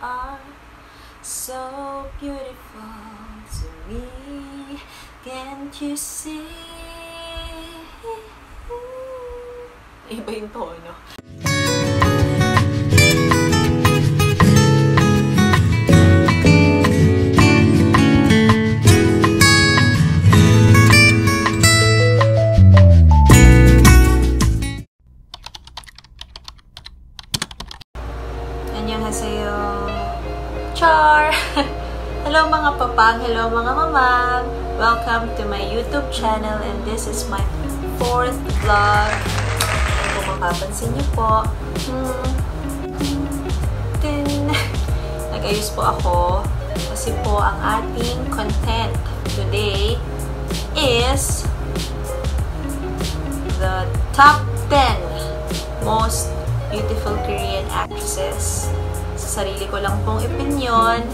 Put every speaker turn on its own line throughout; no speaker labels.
are so beautiful to me. Can't you see? Iba yung tono. Annyeonghaseyo. Char! Hello mga papang, hello mga mamang. Welcome to my YouTube channel and this is my 4th vlog. Kung mapapansin niyo po, nag-ayos po ako kasi po ang ating content today is the top 10 most beautiful Korean actresses. Sa sarili ko lang pong opinion.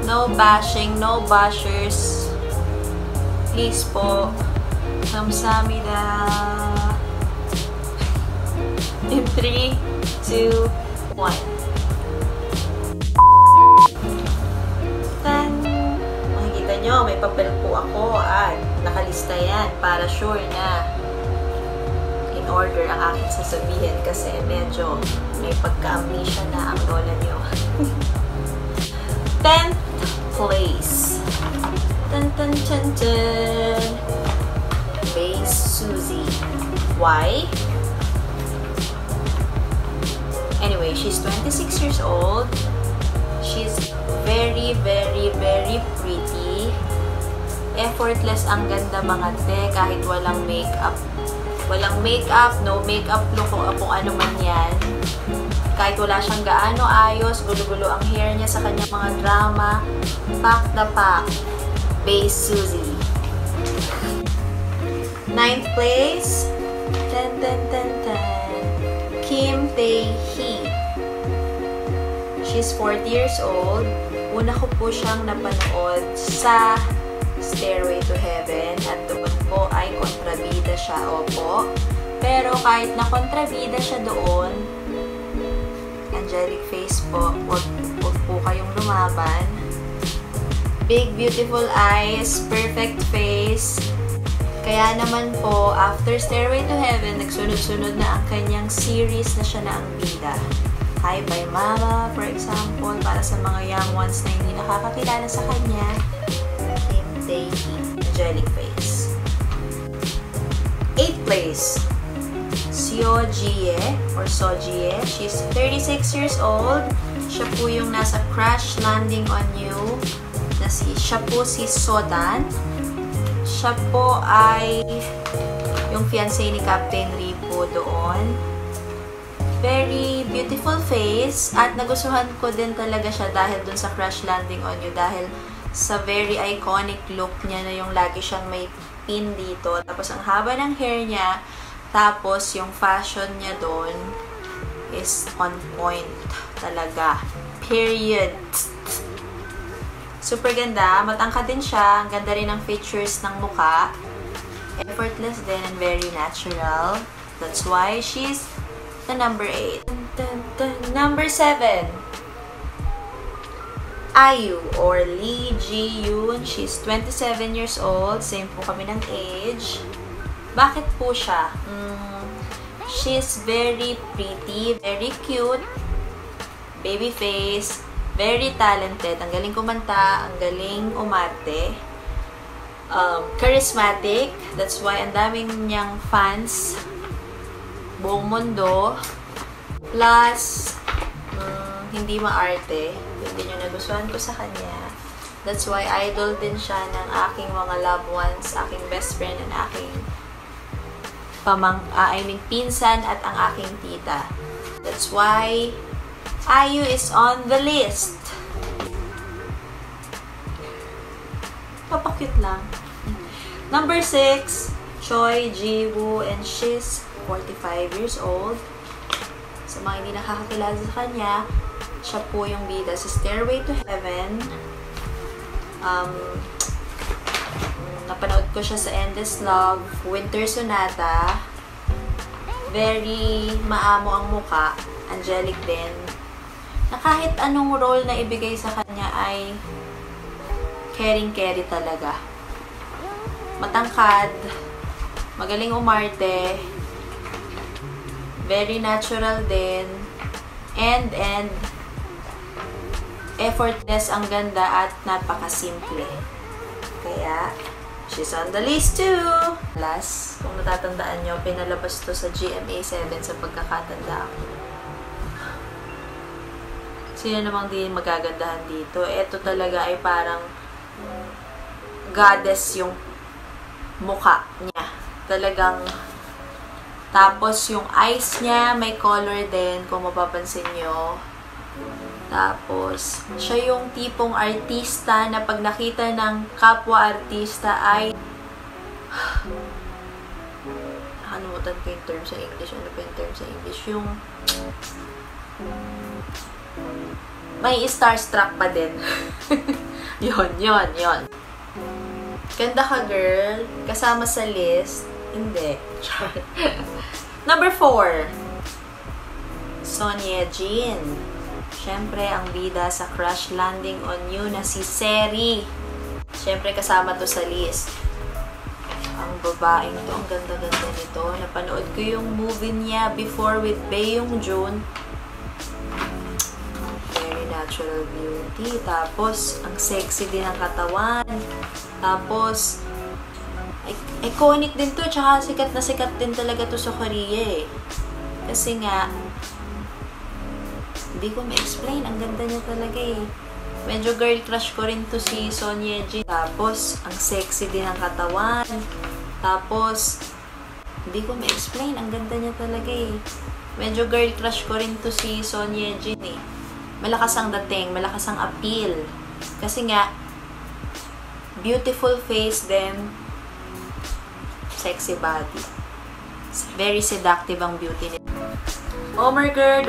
No bashing, no bashers. Please po, kamsahamnida. In 3, 2, 1. Then, makikita nyo, may papel po ako at nakalista yan para sure na in order ang aking sasabihin kasi medyo may pagka-amnesia na ang lola nyo. 10th place. Dun, dun, dun, dun. Bae Suzy. Why? Anyway, she's 26 years old. She's very, very, very pretty. Effortless ang ganda mga te kahit walang makeup. Walang makeup, no makeup look kung ano man yan. Kahit wala siyang gaano ayos, gulo-gulo ang hair niya sa kanyang mga drama. Pack na pack. Bae Suzy. 9th place. Tan, tan, tan, tan. Kim Tae-hee. She's 40 years old. Una ko po siyang napanood sa Stairway to Heaven at doon po ay kontrabida siya, opo. Pero kahit na kontrabida siya doon, angelic face po, huwag po kayong lumaban. Big beautiful eyes, perfect face. Kaya naman po, after Stairway to Heaven, nagsunod-sunod na ang kanyang series na siya na ang bida. Hi, Bye Mama, for example, para sa mga young ones na hindi nakakakilala sa kanya. Kim Tae-hee, angelic face. 8th place, Seo Ji-hye or Seo Ji-hye. She's 36 years old. Siya po yung nasa Crash Landing on You. Siya po si Sodan. Siya po ay yung fiancé ni Captain Ri po doon. Very beautiful face at nagustuhan ko din talaga siya dahil dun sa Crash Landing on You dahil sa very iconic look niya na yung lagi siyang may pin dito. Tapos ang haba ng hair niya, tapos yung fashion niya doon is on point talaga. Period. Super ganda. Matangkad din siya. Ang ganda rin ng features ng mukha. Effortless din and very natural. That's why she's the number 8. Number 7. IU or Lee Ji-yoon. She's 27 years old. Same po kami ng age. Bakit po siya? She's very pretty, very cute, baby face, very talented. Ang galing kumanta, ang galing umarte. Charismatic. That's why ang daming niyang fans buong mundo. Plus, hindi maarte. Hindi niyo nagustuhan ko sa kanya. That's why idol din siya ng aking mga loved ones, aking best friend, and aking pinsan at ang aking tita. That's why IU is on the list. Papakute lang. Number 6, Choi Ji-woo, and she's 45 years old. Sa mga hindi nakakakilala sa kanya, siya po yung bida sa Stairway to Heaven. Napanood ko siya sa Endless Love, Winter Sonata. Very maamo ang muka. Angelic din. na kahit anong role na ibigay sa kanya ay caring-carry talaga. Matangkad, magaling umarte, very natural din, and effortless ang ganda at napakasimple. Kaya, she's on the list too! Last, kung natatandaan nyo, pinalabas to sa GMA7 sa pagkakatanda ko. Sino namang di magagandahan dito? Ito talaga ay parang goddess yung mukha niya. Talagang, tapos yung eyes niya, may color din, kung mapapansin nyo. Tapos, siya yung tipong artista na pag nakita ng kapwa artista ay nakalimutan ko yung term sa English. Ano pa yung term sa English? Yung may starstruck pa din. Yun. Ganda ka, girl. Kasama sa list. Hindi. Number 4. Son Ye-jin. Siyempre, ang bida sa Crash Landing on You na si Seri. Siyempre, kasama to sa list. Ang babaeng to, ang ganda-ganda nito. Napanood ko yung movie niya before with Bae Young-joon. Very natural beauty. Tapos, ang sexy din ang katawan. Tapos, iconic din to. Tsaka sikat na sikat din talaga to sa Korea eh. Kasi nga, hindi ko ma-explain. Ang ganda niya talaga eh. Medyo girl crush ko rin to si Son Ye-jin. Tapos, ang sexy din ang katawan. Tapos, hindi ko ma-explain. Ang ganda niya talaga eh. Medyo girl crush ko rin to si Son Ye-jin eh. Malakas ang dating. Malakas ang appeal. Kasi nga, beautiful face then sexy body. Very seductive ang beauty nito. Oh my God,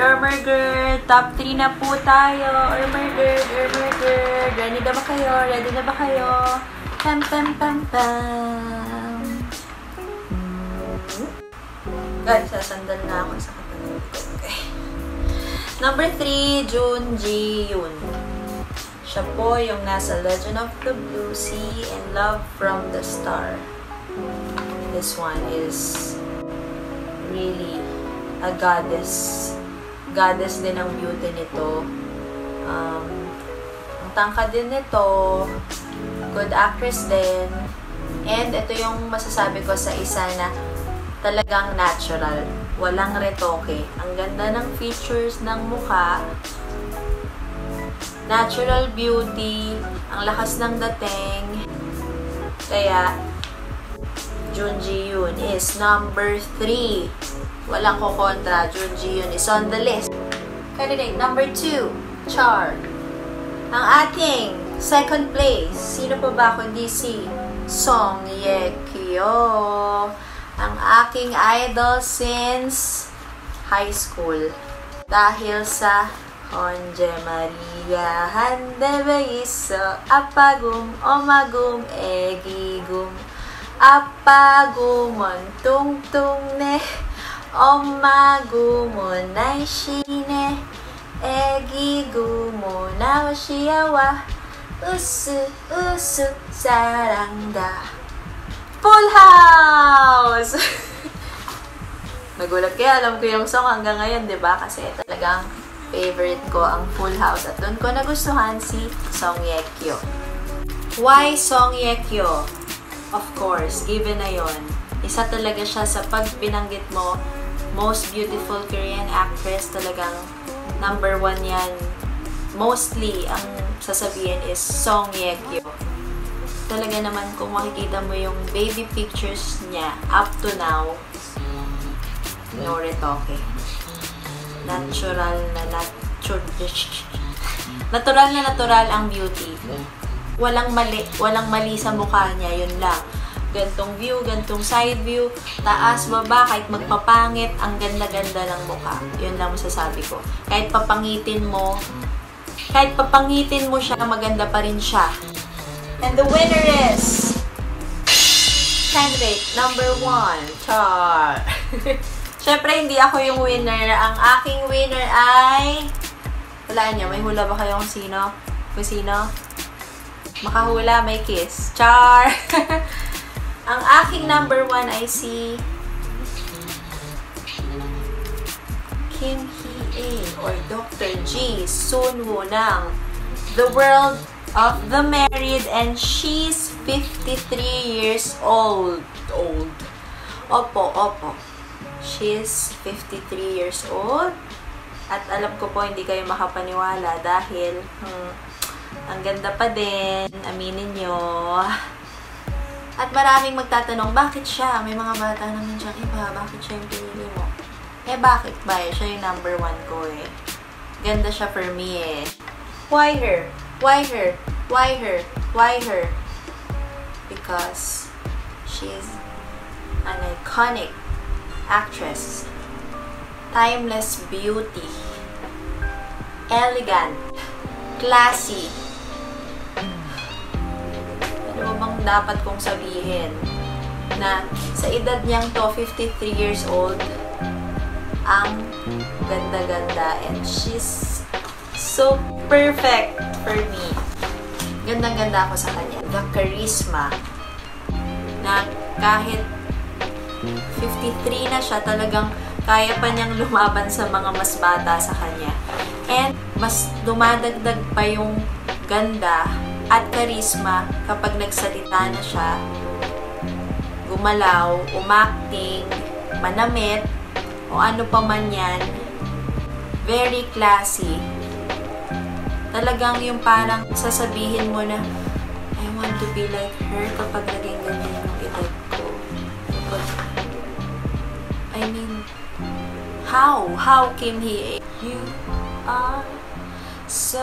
top 3 na po tayo. Oh my God. Ready na ba kayo? Pam. Guys, sasandal na ako sa katanong ko. Okay. Number 3, Jun Ji-yoon. Siya po yung nasa Legend of the Blue Sea and Love from the Star. This one is really a goddess. Goddess din ang beauty nito. Ang tangkad din nito. Good actress din. And ito yung masasabi ko sa isa na talagang natural. Walang retoke. Ang ganda ng features ng mukha. Natural beauty. Ang lakas ng dating. Kaya, Jun Ji-yoon is number 3. Walang kukontra. Jun Ji-yoon is on the list. Candidate number 2, Char. Ang ating second place, sino pa ba kundi si Song Ye-kyo. Ang aking idol since high school. Dahil sa Honje Maria Handebeiso Apagum Omagum Egigum Apagumon Tungtung Ne Omagumon Naishine Egigumo Naoshiawa Usu Sarangda. Full House! Nagulat kayo, alam ko yung song hanggang ngayon, diba? Kasi talagang favorite ko ang Full House. At doon ko nagustuhan si Song Ye-kyo. Why Song Ye-kyo? Of course, given na yon. Isa talaga siya sa pag binanggit mo, most beautiful Korean actress, talagang number 1 yan. Mostly, ang sasabihin is Song Ye-kyo. Talaga naman kung makikita mo yung baby pictures niya up to now, no retoke. Natural ang beauty. Walang mali sa mukha niya, yun lang. Gantong view, gantong side view, taas, baba, kahit magpapangit, ang ganda-ganda ng mukha. Yun lang masasabi ko. Kahit papangitin mo siya, maganda pa rin siya. And the winner is candidate number 1, Char. Syempre, hindi ako yung winner. Ang aking winner ay Walaan niyo, may hula ba kayo kung sino? Kung sino? Makahula, may kiss. Char! Ang aking number 1 ay si Kim Hee-ae or Dr. G. Sunwoo ng The World of the Married, and she's 53 years old. Opo. She's 53 years old. At alam ko po, hindi kayo makapaniwala dahil ang ganda pa din. Aminin nyo. At maraming magtatanong, bakit siya? May mga bata naman siyang iba. Bakit siya yung pinili mo? Eh, bakit ba? Siya yung number 1 ko eh. Ganda siya for me eh. Why her? Why her? Why her? Why her? Because she's an iconic actress. Timeless beauty. Elegant. Classy. Ano bang dapat kong sabihin? Na sa edad niyang to, 53 years old, ang ganda-ganda, and she's so perfect for me. Gandang-ganda ako sa kanya. The charisma na kahit 53 na siya, talagang kaya pa niyang lumaban sa mga mas bata sa kanya. And mas dumadagdag pa yung ganda at charisma kapag nagsalita na siya, gumalaw, umakting, manamit, o ano pa man yan. Very classy. Talagang yung parang sasabihin mo na, I want to be like her kapag naging ganyan yung edad ko. I mean, how Kim Hee-ae? You are so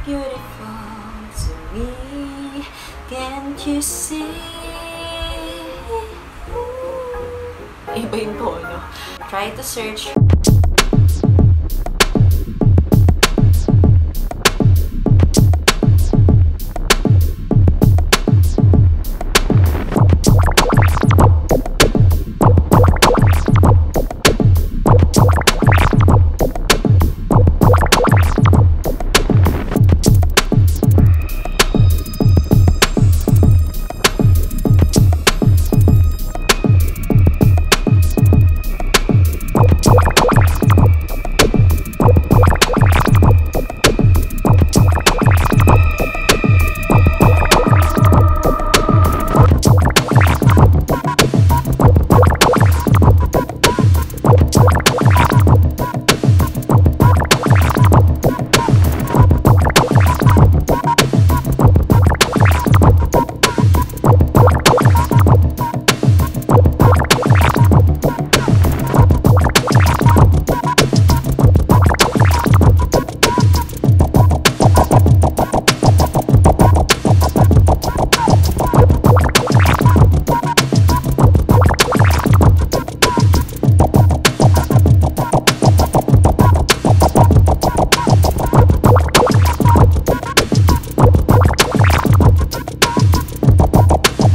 beautiful to me. Can't you see? Iba yung tono. Try to search